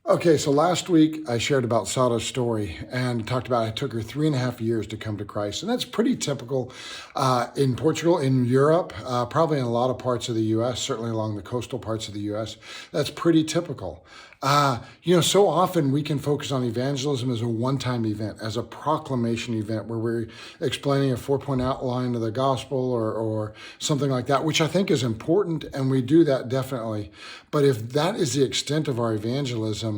Okay, so last week I shared about Sada's story and talked about it took her 3.5 years to come to Christ. And that's pretty typical in Portugal, in Europe, probably in a lot of parts of the US, certainly along the coastal parts of the US. That's pretty typical. So often we can focus on evangelism as a one-time event, as a proclamation event where we're explaining a four-point outline of the gospel or something like that, which I think is important, and we do that definitely. But if that is the extent of our evangelism,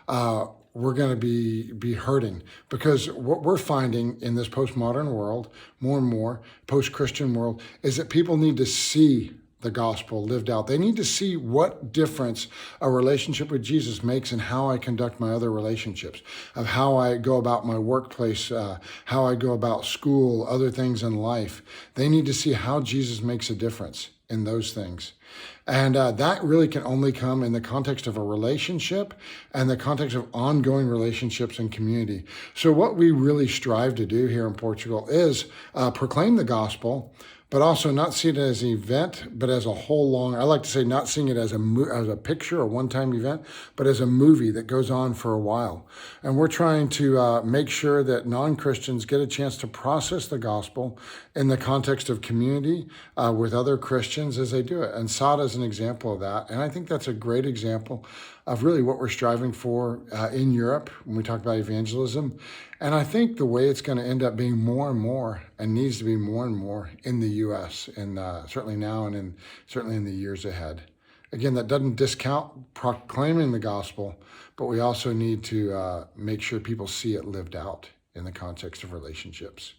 we're going to be hurting, because what we're finding in this postmodern world, more and more post-Christian world, is that people need to see the gospel lived out. They need to see what difference a relationship with Jesus makes in how I conduct my other relationships, of how I go about my workplace, how I go about school, other things in life. They need to see how Jesus makes a difference in those things. And that really can only come in the context of a relationship and the context of ongoing relationships and community. So what we really strive to do here in Portugal is proclaim the gospel, but also not see it as an event, but as a whole long, I like to say, not seeing it as a picture, a one-time event, but as a movie that goes on for a while. And we're trying to make sure that non-Christians get a chance to process the gospel in the context of community with other Christians as they do it. And Sada is an example of that. And I think that's a great example of really what we're striving for in Europe when we talk about evangelism. And I think the way it's going to end up being more and more, and needs to be more and more, in the U.S., and certainly now and certainly in the years ahead. Again, that doesn't discount proclaiming the gospel, but we also need to make sure people see it lived out in the context of relationships.